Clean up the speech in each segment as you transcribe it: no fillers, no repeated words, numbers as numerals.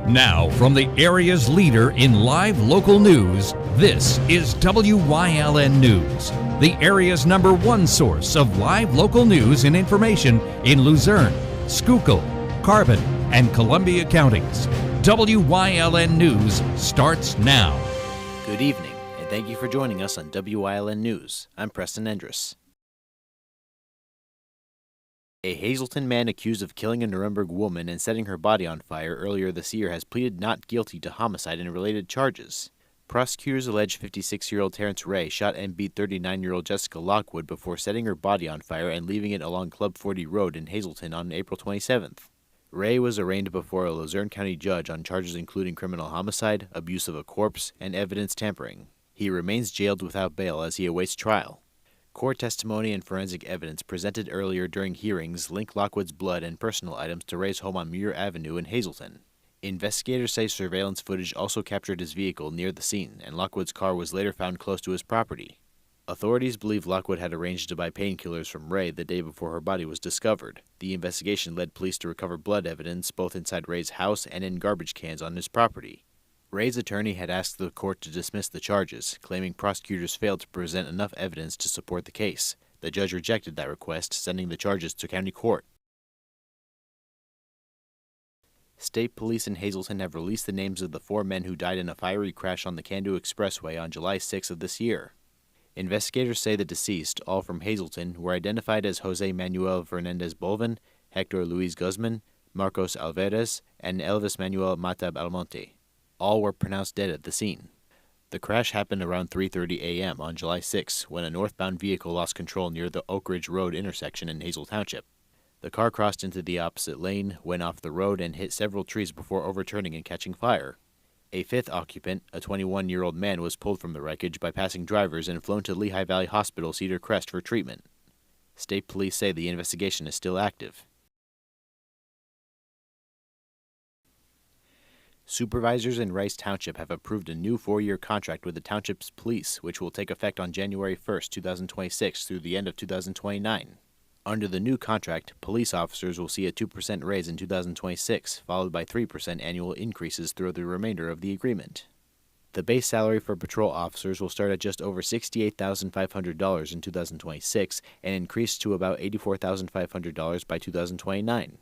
Now, from the area's leader in live local news, this is Wyln News, the area's #1 source of live local news and information in Luzerne, Schuylkill, Carbon, and Columbia counties. Wyln News starts now. Good evening, and thank you for joining us on Wyln News. I'm Preston Endress. A Hazleton man accused of killing a Nuremberg woman and setting her body on fire earlier this year has pleaded not guilty to homicide and related charges. Prosecutors allege 56-year-old Terrence Ray shot and beat 39-year-old Jessica Lockwood before setting her body on fire and leaving it along Club 40 Road in Hazleton on April 27th. Ray was arraigned before a Luzerne County judge on charges including criminal homicide, abuse of a corpse, and evidence tampering. He remains jailed without bail as he awaits trial. Court testimony and forensic evidence presented earlier during hearings link Lockwood's blood and personal items to Ray's home on Muir Avenue in Hazleton. Investigators say surveillance footage also captured his vehicle near the scene, and Lockwood's car was later found close to his property. Authorities believe Lockwood had arranged to buy painkillers from Ray the day before her body was discovered. The investigation led police to recover blood evidence both inside Ray's house and in garbage cans on his property. Ray's attorney had asked the court to dismiss the charges, claiming prosecutors failed to present enough evidence to support the case. The judge rejected that request, sending the charges to county court. State police in Hazleton have released the names of the 4 men who died in a fiery crash on the Candu Expressway on July 6 of this year. Investigators say the deceased, all from Hazleton, were identified as Jose Manuel Fernandez Bolvin, Hector Luis Guzman, Marcos Alvarez, and Elvis Manuel Matab Almonte. All were pronounced dead at the scene. The crash happened around 3:30 a.m. on July 6 when a northbound vehicle lost control near the Oak Ridge Road intersection in Hazel Township. The car crossed into the opposite lane, went off the road, and hit several trees before overturning and catching fire. A 5th occupant, a 21-year-old man, was pulled from the wreckage by passing drivers and flown to Lehigh Valley Hospital Cedar Crest for treatment. State police say the investigation is still active. Supervisors in Rice Township have approved a new 4-year contract with the township's police, which will take effect on January 1, 2026 through the end of 2029. Under the new contract, police officers will see a 2% raise in 2026, followed by 3% annual increases through the remainder of the agreement. The base salary for patrol officers will start at just over $68,500 in 2026 and increase to about $84,500 by 2029.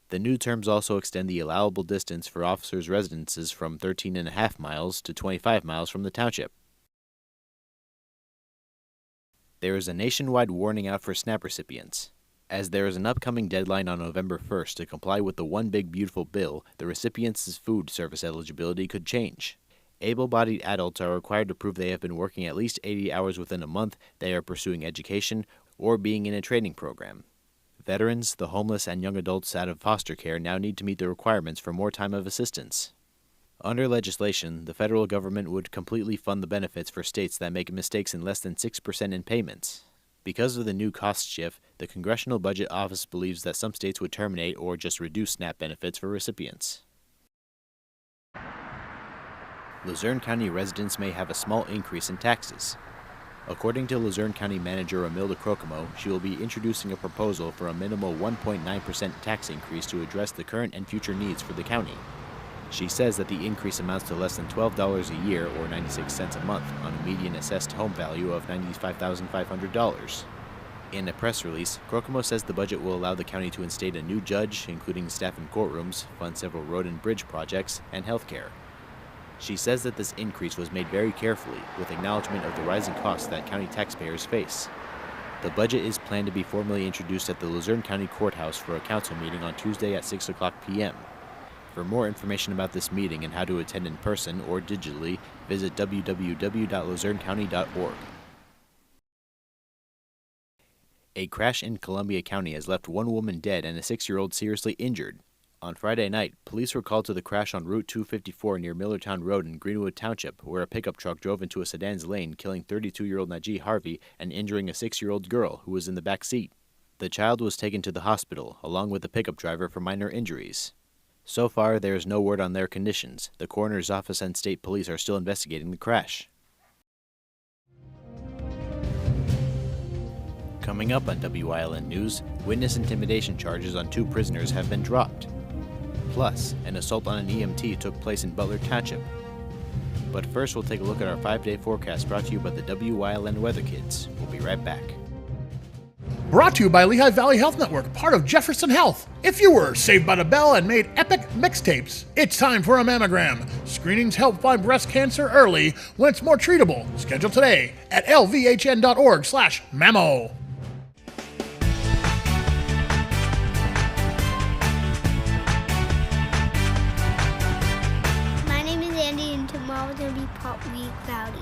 The new terms also extend the allowable distance for officers' residences from 13.5 miles to 25 miles from the township. There is a nationwide warning out for SNAP recipients. As there is an upcoming deadline on November 1st to comply with the One Big Beautiful Bill, the recipients' food service eligibility could change. Able-bodied adults are required to prove they have been working at least 80 hours within a month, they are pursuing education, or being in a training program. Veterans, the homeless, and young adults out of foster care now need to meet the requirements for more time of assistance. Under legislation, the federal government would completely fund the benefits for states that make mistakes in less than 6% in payments. Because of the new cost shift, the Congressional Budget Office believes that some states would terminate or just reduce SNAP benefits for recipients. Luzerne County residents may have a small increase in taxes. According to Luzerne County Manager Emilda Crocomo, she will be introducing a proposal for a minimal 1.9% tax increase to address the current and future needs for the county. She says that the increase amounts to less than $12 a year or 96 cents a month on a median assessed home value of $95,500. In a press release, Crocomo says the budget will allow the county to instate a new judge, including staff in courtrooms, fund several road and bridge projects, and health care. She says that this increase was made very carefully, with acknowledgement of the rising costs that county taxpayers face. The budget is planned to be formally introduced at the Luzerne County Courthouse for a council meeting on Tuesday at 6 o'clock p.m. For more information about this meeting and how to attend in person or digitally, visit www.luzernecounty.org. A crash in Columbia County has left one woman dead and a 6-year-old seriously injured. On Friday night, police were called to the crash on Route 254 near Millertown Road in Greenwood Township, where a pickup truck drove into a sedan's lane, killing 32-year-old Najee Harvey and injuring a 6-year-old girl who was in the back seat. The child was taken to the hospital, along with the pickup driver, for minor injuries. So far, there is no word on their conditions. The coroner's office and state police are still investigating the crash. Coming up on Wyln News, witness intimidation charges on 2 prisoners have been dropped. Plus, an assault on an EMT took place in Butler Township. But first, we'll take a look at our 5-day forecast brought to you by the Wyln Weather Kids. We'll be right back. Brought to you by Lehigh Valley Health Network, part of Jefferson Health. If you were saved by the bell and made epic mixtapes, it's time for a mammogram. Screenings help find breast cancer early when it's more treatable. Schedule today at lvhn.org/mammo. My name is Andy, and tomorrow we're going to be partly cloudy.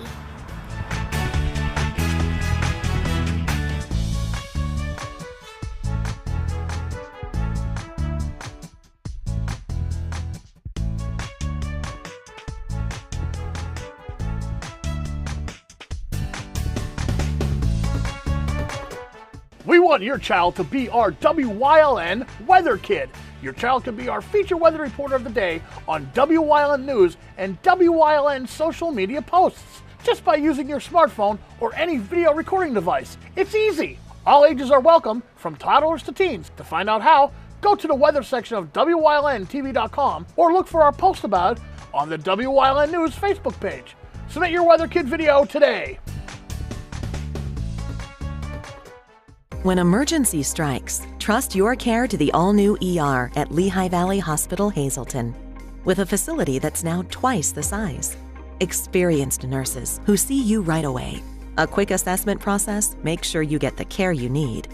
We want your child to be our WYLN Weather Kid. Your child can be our feature weather reporter of the day on WYLN News and WYLN social media posts, just by using your smartphone or any video recording device. It's easy. All ages are welcome, from toddlers to teens. To find out how, go to the weather section of WYLNTV.com or look for our post about it on the WYLN News Facebook page. Submit your Weather Kid video today. When emergency strikes, trust your care to the all-new ER at Lehigh Valley Hospital, Hazleton. With a facility that's now twice the size. Experienced nurses who see you right away. A quick assessment process makes sure you get the care you need.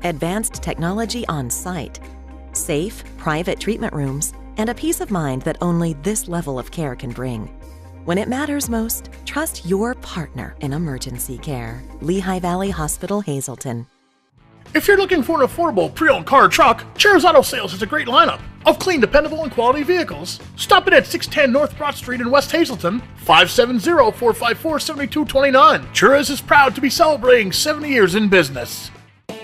Advanced technology on site. Safe, private treatment rooms, and a peace of mind that only this level of care can bring. When it matters most, trust your partner in emergency care. Lehigh Valley Hospital, Hazleton. If you're looking for an affordable pre-owned car or truck, Cheers Auto Sales has a great lineup of clean, dependable, and quality vehicles. Stop in at 610 North Broad Street in West Hazleton, 570-454-7229. Cheers is proud to be celebrating 70 years in business.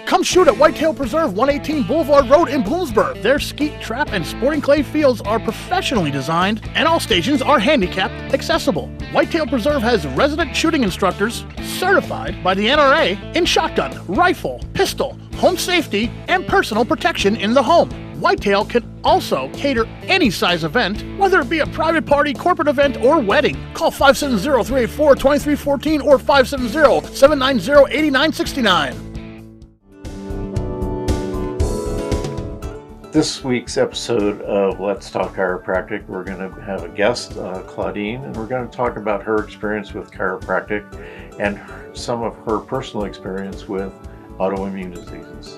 Come shoot at Whitetail Preserve, 118 Boulevard Road in Bloomsburg. Their skeet, trap, and sporting clay fields are professionally designed, and all stations are handicapped accessible. Whitetail Preserve has resident shooting instructors certified by the NRA in shotgun, rifle, pistol, home safety, and personal protection in the home. Whitetail can also cater any size event, whether it be a private party, corporate event, or wedding. Call 570-384-2314 or 570-790-8969. This week's episode of Let's Talk Chiropractic, we're going to have a guest, Claudine, and we're going to talk about her experience with chiropractic and some of her personal experience with autoimmune diseases.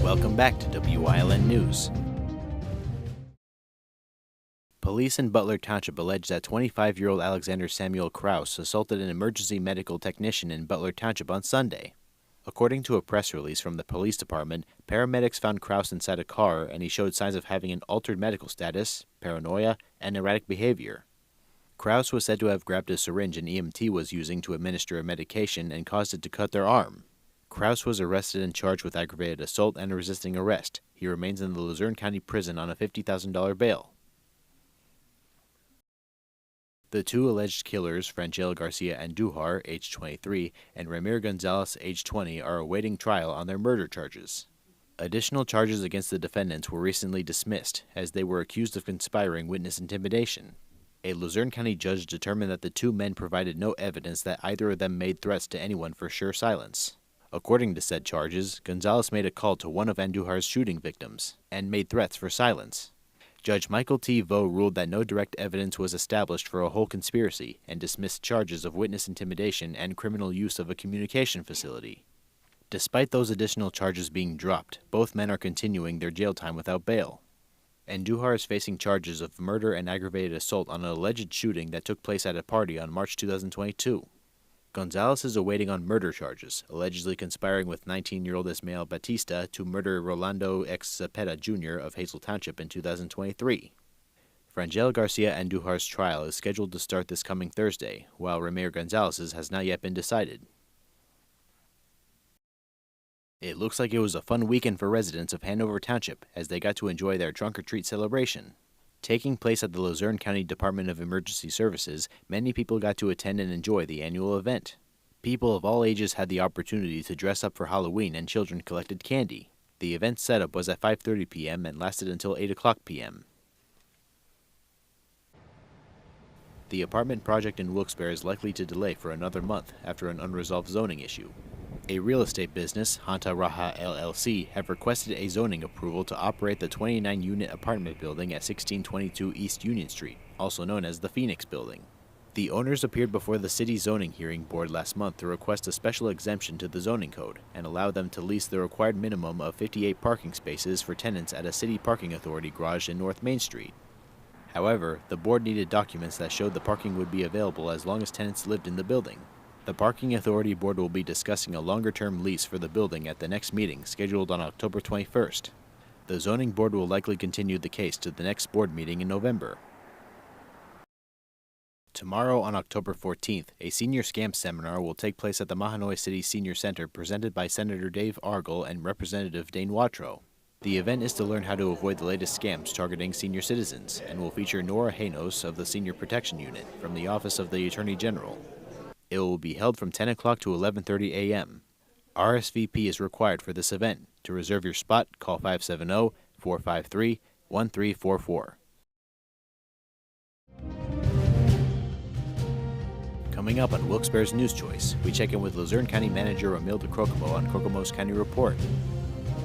Welcome back to WYLN News. Police in Butler Township allege that 25-year-old Alexander Samuel Kraus assaulted an emergency medical technician in Butler Township on Sunday. According to a press release from the police department, paramedics found Kraus inside a car and he showed signs of having an altered medical status, paranoia, and erratic behavior. Kraus was said to have grabbed a syringe an EMT was using to administer a medication and caused it to cut their arm. Kraus was arrested and charged with aggravated assault and resisting arrest. He remains in the Luzerne County Prison on a $50,000 bail. The two alleged killers, Frangel Garcia Andujar, age 23, and Ramir Gonzalez, age 20, are awaiting trial on their murder charges. Additional charges against the defendants were recently dismissed, as they were accused of conspiring witness intimidation. A Luzerne County judge determined that the two men provided no evidence that either of them made threats to anyone for sure silence. According to said charges, Gonzalez made a call to one of Andujar's shooting victims and made threats for silence. Judge Michael T. Vo ruled that no direct evidence was established for a whole conspiracy and dismissed charges of witness intimidation and criminal use of a communication facility. Despite those additional charges being dropped, both men are continuing their jail time without bail. Andujar is facing charges of murder and aggravated assault on an alleged shooting that took place at a party on March 2022. Gonzalez is awaiting on murder charges, allegedly conspiring with 19-year-old Ismael Batista to murder Rolando X. Zapeta Jr. of Hazel Township in 2023. Frangel Garcia Andujar's trial is scheduled to start this coming Thursday, while Ramir Gonzalez's has not yet been decided. It looks like it was a fun weekend for residents of Hanover Township as they got to enjoy their trunk or treat celebration. Taking place at the Luzerne County Department of Emergency Services, many people got to attend and enjoy the annual event. People of all ages had the opportunity to dress up for Halloween and children collected candy. The event setup was at 5:30 p.m. and lasted until 8 o'clock p.m. The apartment project in Wilkes-Barre is likely to delay for another month after an unresolved zoning issue. A real estate business, Hanta Raha LLC, have requested a zoning approval to operate the 29-unit apartment building at 1622 East Union Street, also known as the Phoenix Building. The owners appeared before the city zoning hearing board last month to request a special exemption to the zoning code and allow them to lease the required minimum of 58 parking spaces for tenants at a city parking authority garage in North Main Street. However, the board needed documents that showed the parking would be available as long as tenants lived in the building. The Parking Authority Board will be discussing a longer-term lease for the building at the next meeting, scheduled on October 21st. The Zoning Board will likely continue the case to the next board meeting in November. Tomorrow on October 14th, a senior scam seminar will take place at the Mahanoy City Senior Center presented by Senator Dave Argel and Representative Dane Wattrow. The event is to learn how to avoid the latest scams targeting senior citizens and will feature Nora Hanos of the Senior Protection Unit from the Office of the Attorney General. It will be held from 10 o'clock to 11:30 a.m. RSVP is required for this event. To reserve your spot, call 570-453-1344. Coming up on Wilkes-Barre's News Choice, we check in with Luzerne County Manager Romilda Crocomo on Kokomo's County Report.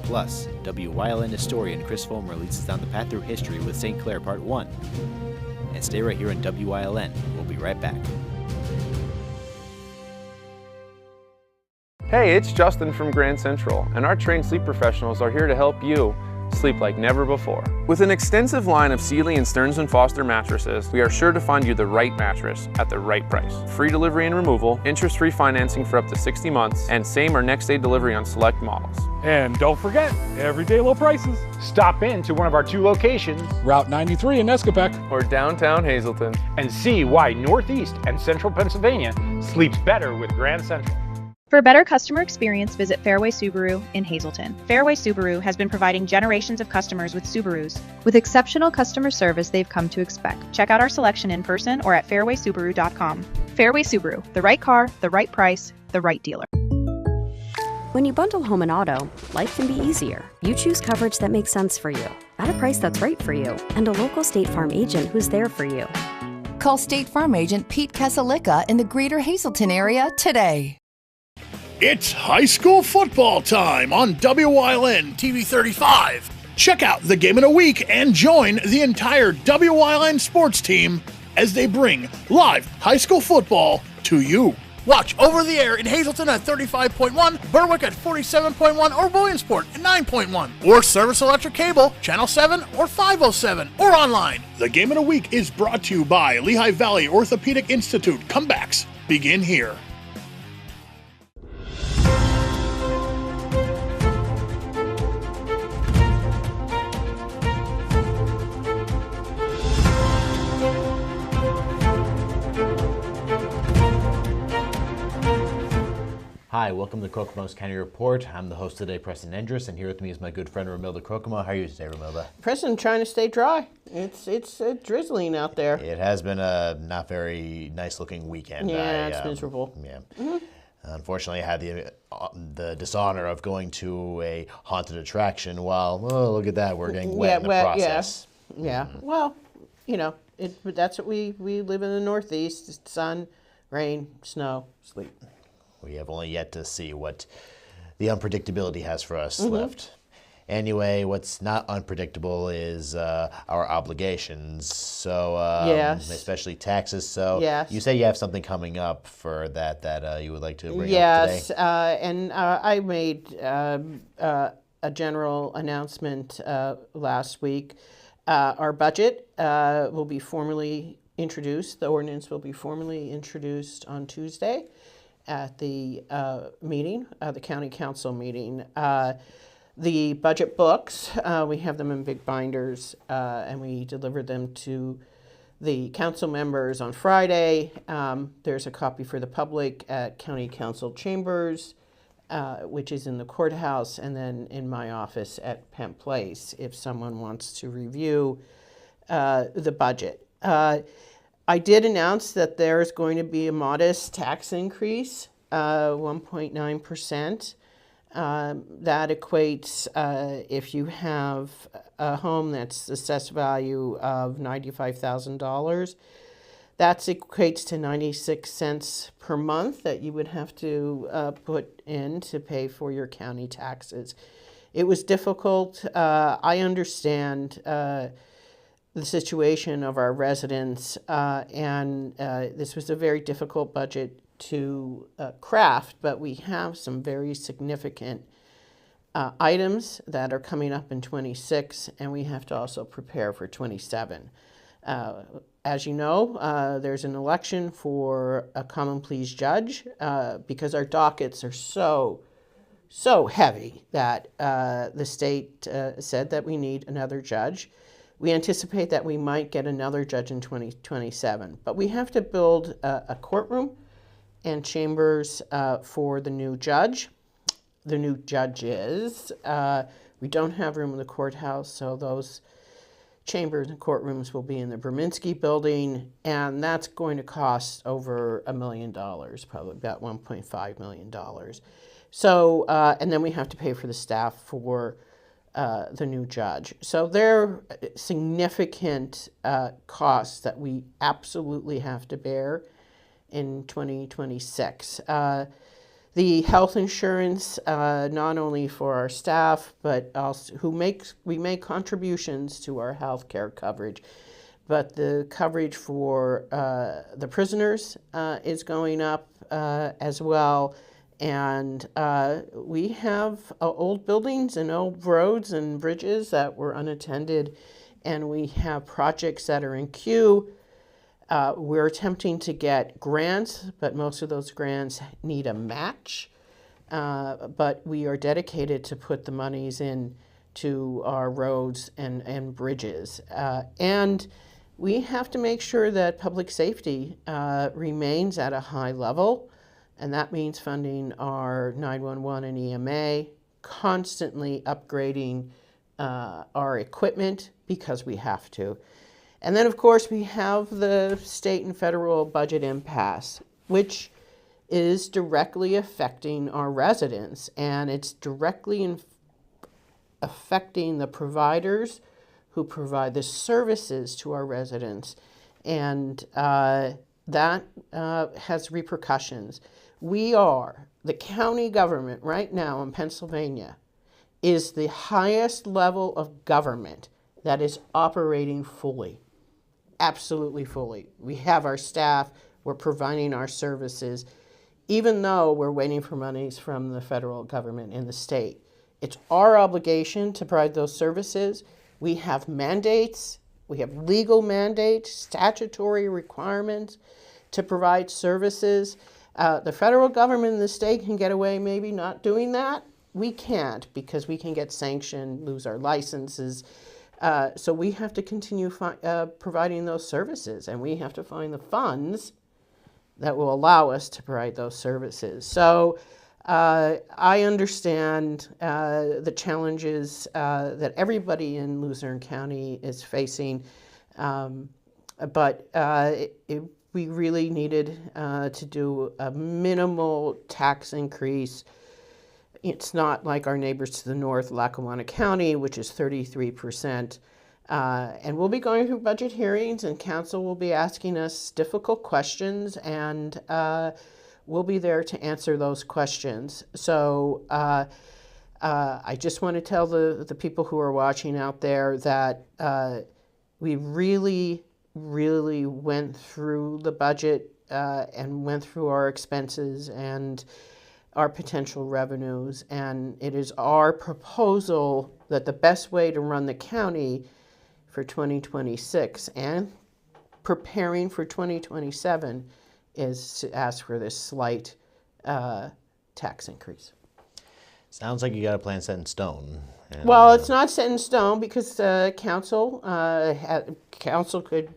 Plus, Wyln historian Chris Fulmer leads us down the path through history with St. Clair Part 1. And stay right here on Wyln. We'll be right back. Hey, it's Justin from Grand Central, and our trained sleep professionals are here to help you sleep like never before. With an extensive line of Sealy and Stearns & Foster mattresses, we are sure to find you the right mattress at the right price. Free delivery and removal, interest-free financing for up to 60 months, and same or next day delivery on select models. And don't forget, everyday low prices. Stop in to one of our 2 locations, Route 93 in Escapec, Or downtown Hazleton. and see why Northeast and Central Pennsylvania sleeps better with Grand Central. For a better customer experience, visit Fairway Subaru in Hazleton. Fairway Subaru has been providing generations of customers with Subarus. With exceptional customer service they've come to expect. Check out our selection in person or at fairwaysubaru.com. Fairway Subaru, the right car, the right price, the right dealer. When you bundle home and auto, life can be easier. You choose coverage that makes sense for you, at a price that's right for you, and a local State Farm agent who's there for you. Call State Farm agent Pete Kasalika in the greater Hazleton area today. It's high school football time on WYLN TV 35. Check out the game of the week and join the entire WYLN sports team as they bring live high school football to you. Watch over the air in Hazleton at 35.1, Berwick at 47.1, or Williamsport at 9.1, or Service Electric Cable, Channel 7 or 507, or online. The game of the week is brought to you by Lehigh Valley Orthopedic Institute. Comebacks begin here. Hi, welcome to Kokomo's County Report. I'm the host today, Preston Endress, and here with me is my good friend Romilda Crocomo. How are you today, Romilda? Preston, trying to stay dry. It's drizzling out there. It has been a not very nice looking weekend. Yeah, it's miserable. Yeah. Mm-hmm. Unfortunately, I had the dishonor of going to a haunted attraction. Well, look at that, we're getting wet in the process. Yeah. Well, you know, that's what we live in the Northeast. It's sun, rain, snow, sleep. We have only yet to see what the unpredictability has for us left. Anyway, what's not unpredictable is our obligations, so yes. Especially taxes. So yes. You say you have something coming up for that you would like to bring up today. Yes, and I made a general announcement last week. Our budget will be formally introduced. The ordinance will be formally introduced on Tuesday at the meeting, the county council meeting. The budget books, we have them in big binders, and we delivered them to the council members on Friday. There's a copy for the public at county council chambers which is in the courthouse, and then in my office at Penn Place if someone wants to review the budget. I did announce that there is going to be a modest tax increase, 1.9%. That equates, if you have a home that's assessed value of $95,000, that equates to 96 cents per month that you would have to put in to pay for your county taxes. It was difficult. I understand the situation of our residents, and this was a very difficult budget to craft, but we have some very significant items that are coming up in 26, and we have to also prepare for 27. As you know, there's an election for a common pleas judge because our dockets are so heavy that the state said that we need another judge. We anticipate that we might get another judge in 2027, but we have to build a courtroom and chambers for the new judge. The new judges. We don't have room in the courthouse, so those chambers and courtrooms will be in the Berminski building, and that's going to cost over $1 million, probably about $1.5 million. So, and then we have to pay for the staff for the new judge. So there are significant costs that we absolutely have to bear in 2026. The health insurance, not only for our staff, but also we make contributions to our health care coverage, but the coverage for the prisoners is going up as well. And we have old buildings and old roads and bridges that were unattended, and we have projects that are in queue. We're attempting to get grants, but most of those grants need a match. But we are dedicated to put the monies in to our roads and bridges. And we have to make sure that public safety remains at a high level. And that means funding our 911 and EMA, constantly upgrading our equipment because we have to. And then, of course, we have the state and federal budget impasse, which is directly affecting our residents, and it's directly affecting the providers who provide the services to our residents. And that has repercussions. The county government right now in Pennsylvania is the highest level of government that is operating fully. Absolutely fully. We have our staff, we're providing our services, even though we're waiting for monies from the federal government and the state. It's our obligation to provide those services. We have mandates, we have legal mandates, statutory requirements to provide services. The federal government and the state can get away maybe not doing that. We can't, because we can get sanctioned, lose our licenses. So we have to continue providing those services, and we have to find the funds that will allow us to provide those services. So I understand the challenges that everybody in Luzerne County is facing, but we really needed to do a minimal tax increase. It's not like our neighbors to the north, Lackawanna County, which is 33%. And we'll be going through budget hearings, and council will be asking us difficult questions, and we'll be there to answer those questions. So I just want to tell the people who are watching out there that we really went through the budget and went through our expenses and our potential revenues, and it is our proposal that the best way to run the county for 2026 and preparing for 2027 is to ask for this slight tax increase. Sounds like you got a plan set in stone. And, well, it's not set in stone because council could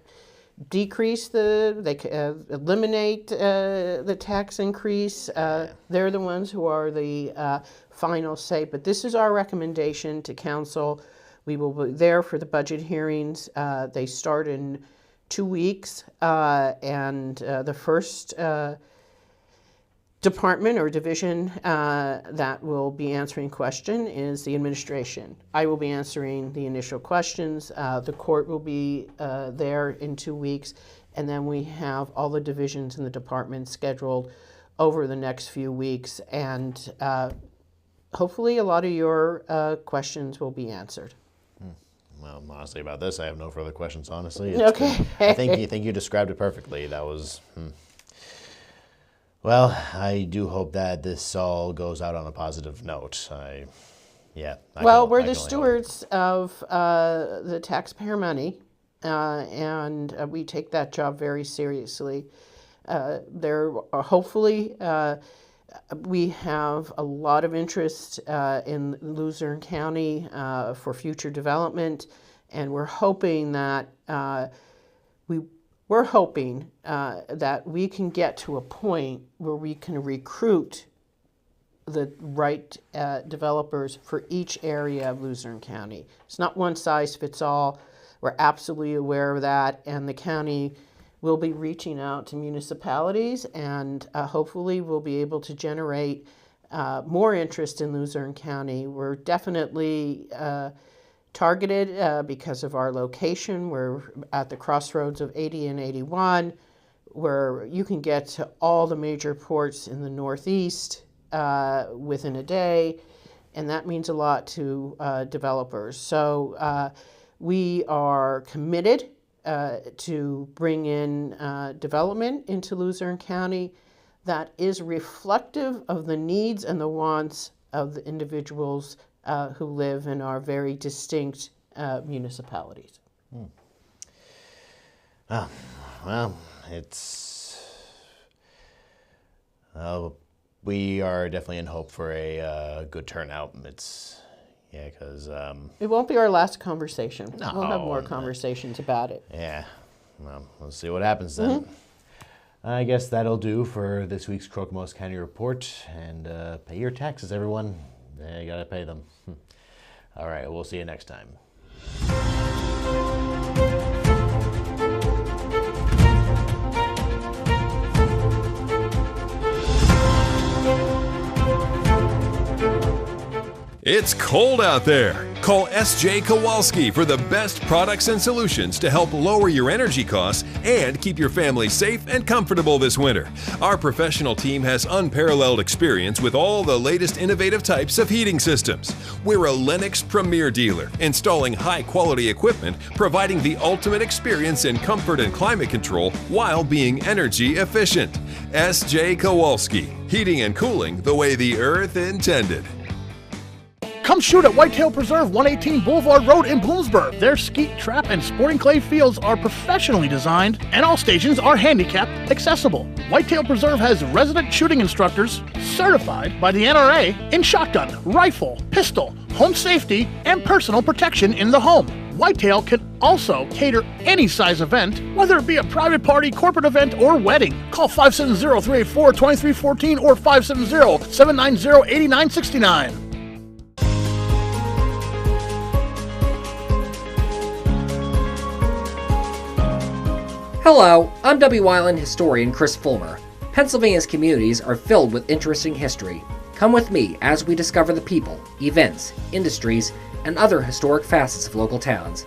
decrease eliminate the tax increase. They're the ones who are the final say. But this is our recommendation to council. We will be there for the budget hearings. They start in 2 weeks, and the first department or division that will be answering question is the administration. I will be answering the initial questions. The court will be there in 2 weeks, and then we have all the divisions in the department scheduled over the next few weeks, and hopefully a lot of your questions will be answered. Well, honestly, about this, I have no further questions, honestly. Okay. I think you described it perfectly. That was... Well, I do hope that this all goes out on a positive note. We're the stewards of the taxpayer money, and we take that job very seriously. Hopefully, we have a lot of interest in Luzerne County for future development, and we're hoping that that we can get to a point where we can recruit the right developers for each area of Luzerne County. It's not one size fits all. We're absolutely aware of that, and the county will be reaching out to municipalities, and hopefully we'll be able to generate more interest in Luzerne County. We're definitely targeted because of our location. We're at the crossroads of 80 and 81, where you can get to all the major ports in the Northeast within a day, and that means a lot to developers. So we are committed to bring in development into Luzerne County that is reflective of the needs and the wants of the individuals who live in our very distinct municipalities. Well, we are definitely in hope for a good turnout. Because it won't be our last conversation. No, we'll have more conversations about it. Yeah. Well, we'll see what happens then. Mm-hmm. I guess that'll do for this week's Crocomus County Report. And pay your taxes, everyone. Yeah, you gotta pay them. All right, we'll see you next time. It's cold out there. Call S.J. Kowalski for the best products and solutions to help lower your energy costs and keep your family safe and comfortable this winter. Our professional team has unparalleled experience with all the latest innovative types of heating systems. We're a Lennox Premier dealer, installing high-quality equipment, providing the ultimate experience in comfort and climate control while being energy efficient. S.J. Kowalski, heating and cooling the way the earth intended. Come shoot at Whitetail Preserve, 118 Boulevard Road in Bloomsburg. Their skeet, trap, and sporting clay fields are professionally designed, and all stations are handicap accessible. Whitetail Preserve has resident shooting instructors certified by the NRA in shotgun, rifle, pistol, home safety, and personal protection in the home. Whitetail can also cater any size event, whether it be a private party, corporate event, or wedding. Call 570-384-2314 or 570-790-8969. Hello, I'm Wyln historian Chris Fulmer. Pennsylvania's communities are filled with interesting history. Come with me as we discover the people, events, industries, and other historic facets of local towns.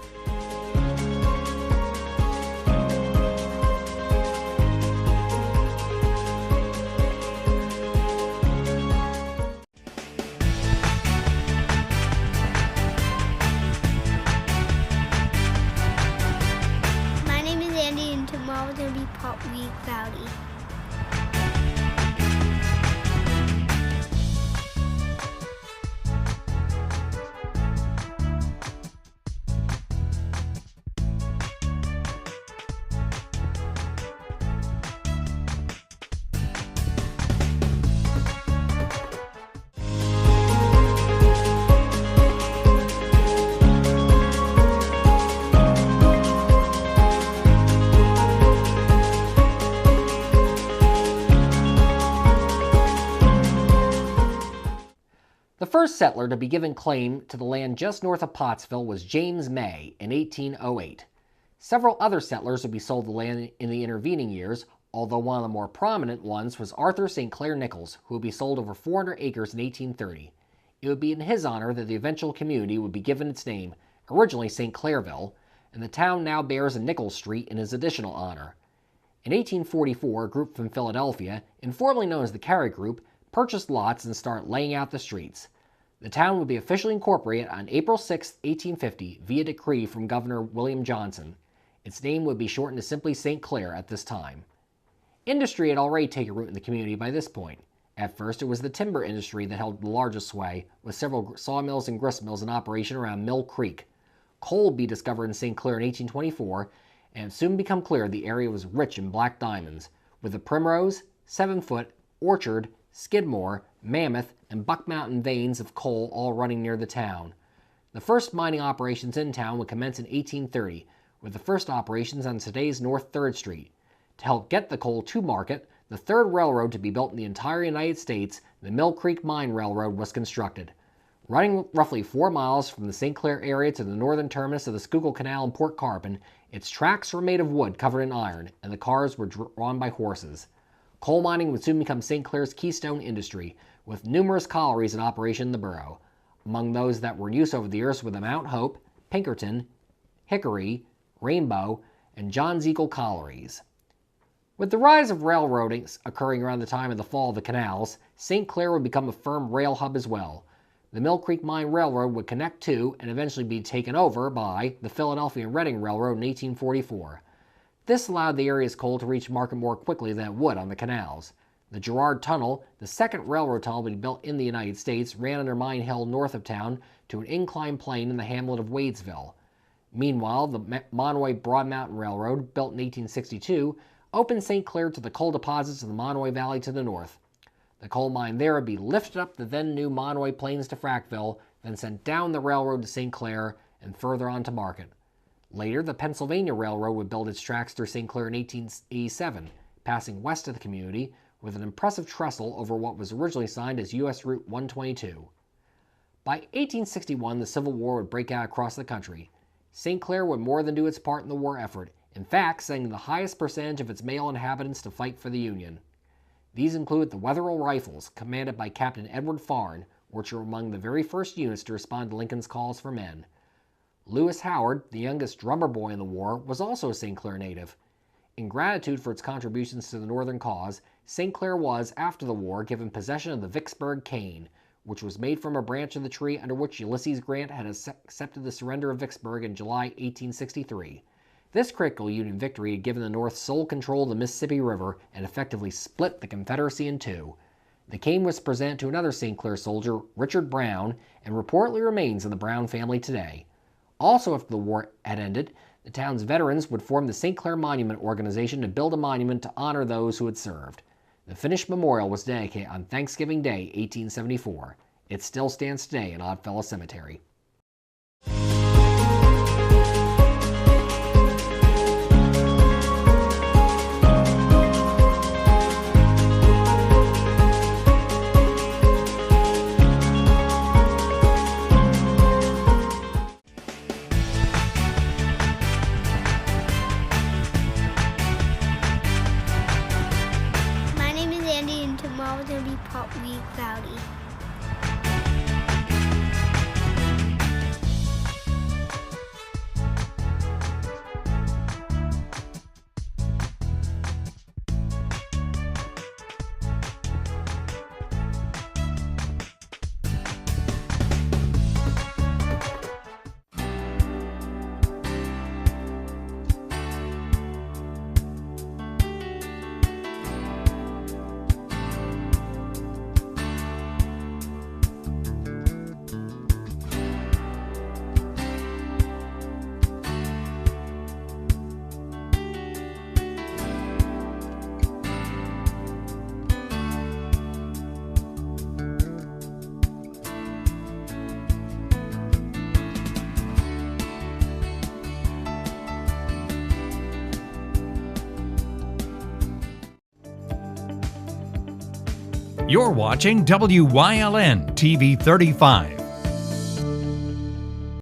first settler to be given claim to the land just north of Pottsville was James May in 1808. Several other settlers would be sold the land in the intervening years, although one of the more prominent ones was Arthur St. Clair Nichols, who would be sold over 400 acres in 1830. It would be in his honor that the eventual community would be given its name, originally St. Clairville, and the town now bears a Nichols Street in his additional honor. In 1844, a group from Philadelphia, informally known as the Carey Group, purchased lots and started laying out the streets. The town would be officially incorporated on April 6, 1850, via decree from Governor William Johnson. Its name would be shortened to simply St. Clair at this time. Industry had already taken root in the community by this point. At first, it was the timber industry that held the largest sway, with several sawmills and gristmills in operation around Mill Creek. Coal would be discovered in St. Clair in 1824, and it soon became clear the area was rich in black diamonds, with the Primrose, 7-Foot, Orchard, Skidmore, Mammoth, and Buck Mountain veins of coal all running near the town. The first mining operations in town would commence in 1830, with the first operations on today's North 3rd Street. To help get the coal to market, the third railroad to be built in the entire United States, the Mill Creek Mine Railroad, was constructed. Running roughly 4 miles from the St. Clair area to the northern terminus of the Schuylkill Canal in Port Carbon, its tracks were made of wood covered in iron, and the cars were drawn by horses. Coal mining would soon become St. Clair's keystone industry, with numerous collieries in operation in the borough. Among those that were in use over the years were the Mount Hope, Pinkerton, Hickory, Rainbow, and John's Eagle collieries. With the rise of railroading occurring around the time of the fall of the canals, St. Clair would become a firm rail hub as well. The Mill Creek Mine Railroad would connect to and eventually be taken over by the Philadelphia and Reading Railroad in 1844. This allowed the area's coal to reach market more quickly than it would on the canals. The Girard Tunnel, the second railroad tunnel to be built in the United States, ran under Mine Hill north of town to an inclined plane in the hamlet of Wadesville. Meanwhile, the Monomoy Broad Mountain Railroad, built in 1862, opened St. Clair to the coal deposits of the Monomoy Valley to the north. The coal mine there would be lifted up the then new Monomoy Plains to Frackville, then sent down the railroad to St. Clair and further on to Market. Later, the Pennsylvania Railroad would build its tracks through St. Clair in 1887, passing west of the community with an impressive trestle over what was originally signed as U.S. Route 122. By 1861, the Civil War would break out across the country. St. Clair would more than do its part in the war effort, in fact, sending the highest percentage of its male inhabitants to fight for the Union. These include the Wetherill Rifles, commanded by Captain Edward Farn, which were among the very first units to respond to Lincoln's calls for men. Lewis Howard, the youngest drummer boy in the war, was also a St. Clair native. In gratitude for its contributions to the Northern cause, St. Clair was, after the war, given possession of the Vicksburg cane, which was made from a branch of the tree under which Ulysses Grant had accepted the surrender of Vicksburg in July 1863. This critical Union victory had given the North sole control of the Mississippi River and effectively split the Confederacy in two. The cane was presented to another St. Clair soldier, Richard Brown, and reportedly remains in the Brown family today. Also after the war had ended, the town's veterans would form the St. Clair Monument Organization to build a monument to honor those who had served. The finished memorial was dedicated on Thanksgiving Day, 1874. It still stands today in Oddfellow Cemetery. You're watching WYLN TV 35.